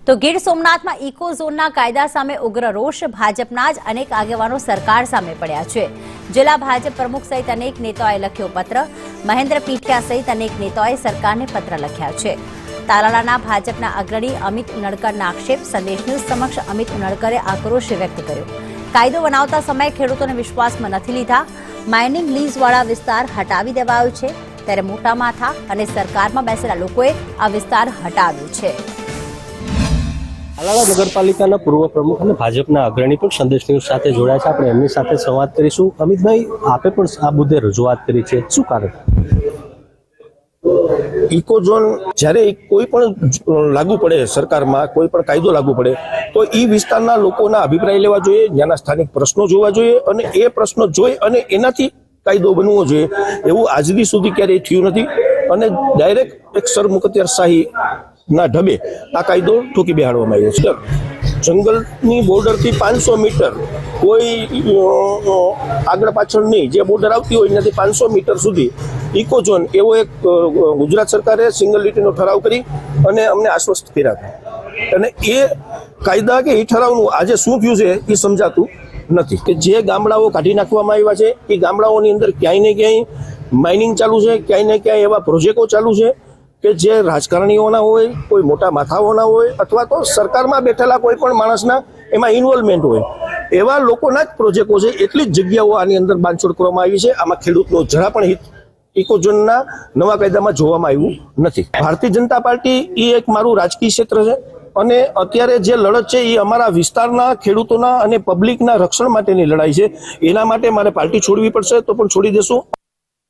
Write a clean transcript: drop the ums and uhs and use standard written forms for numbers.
તો ગીર સોમનાથમાં ઇકો ઝોનના કાયદા સામે ઉગ્ર રોષ ભાજપના જ અનેક આગેવાનો સરકાર સામે પડ્યા છે। જિલ્લા ભાજપ પ્રમુખ સહિત અનેક નેતાઓએ લખ્યો પત્ર। મહેન્દ્ર પીઠિયા સહિત અનેક નેતાઓએ સરકારને પત્ર લખ્યા છે। તાલાલાના ભાજપના અગ્રણી અમિત ઉનડકરના આક્ષેપ। સંદેશ ન્યૂઝ સમક્ષ અમિત ઉનડકરે આક્રોશ વ્યક્ત કર્યો। કાયદો બનાવતા સમયે ખેડૂતોને વિશ્વાસમાં નથી લીધા। માઇનિંગ લીઝવાળા વિસ્તાર હટાવી દેવાયો છે, ત્યારે મોટા માથા અને સરકારમાં બેસેલા લોકોએ આ વિસ્તાર હટાવ્યો છે। તાલાલા નગરપાલિકાના પૂર્વ પ્રમુખ અને ભાજપના અગ્રણી પણ સંદેશ ન્યૂઝ સાથે જોડાયા છે। આપણે એમની સાથે સંવાદ કરીશું। અમિતભાઈ, આપે પણ આ મુદ્દે રજૂઆત કરી છે, શું કારણ? ઇકો ઝોન જ્યારે કોઈ પણ લાગુ પડે, સરકારમાં કોઈ પણ કાયદો લાગુ પડે તો એ વિસ્તારના લોકોના અભિપ્રાય લેવા જોઈએ, ત્યાંના સ્થાનિક પ્રશ્નો જોવા જોઈએ અને એ પ્રશ્નો જોઈ અને એનાથી કાયદો બનવો જોઈએ। એવું આજ દી સુધી ક્યારેય થયું નથી અને ડાયરેક્ટ એક સરમુખત્યારશાહી ના ઢબે આ કાયદો ઠોકી બેહાડવામાં આવ્યો છે। જંગલની બોર્ડરથી 500 મીટર કોઈ આગળ પાછળ નહીં, જે બોર્ડર આવતી હોય એનાથી 500 મીટર સુધી ઇકો ઝોન એવો એક ગુજરાત સરકારે સિંગલ લીટીનો ઠરાવ કરી અને અમને આશ્વસ્ત કર્યા હતા અને એ કાયદા કે એ ઠરાવનું આજે શું થયું છે એ સમજાતું નથી કે જે ગામડાઓ કાઢી નાખવામાં આવ્યા છે એ ગામડાઓની અંદર ક્યાંય ને ક્યાંય માઇનિંગ ચાલુ છે, ક્યાંય ને ક્યાંય એવા પ્રોજેક્ટો ચાલુ છે કે જે રાજકારણીઓના હોય, કોઈ મોટા માથાઓના હોય અથવા તો સરકારમાં બેઠેલા કોઈ પણ માણસના એમાં ઇન્વોલ્વમેન્ટ હોય, એવા લોકોના જ પ્રોજેક્ટો છે। એટલી જ જગ્યાઓ આની અંદર બાંધછોડ કરવામાં આવી છે। આમાં ખેડૂતનો જરા પણ હિત ઇકો ઝોનના નવા કાયદામાં જોવામાં આવ્યું નથી। ભારતીય જનતા પાર્ટી એ એક મારું રાજકીય ક્ષેત્ર છે અને અત્યારે જે લડત છે એ અમારા વિસ્તારના ખેડૂતોના અને પબ્લિકના રક્ષણ માટેની લડાઈ છે। એના માટે મારે પાર્ટી છોડવી પડશે તો પણ છોડી દેશું।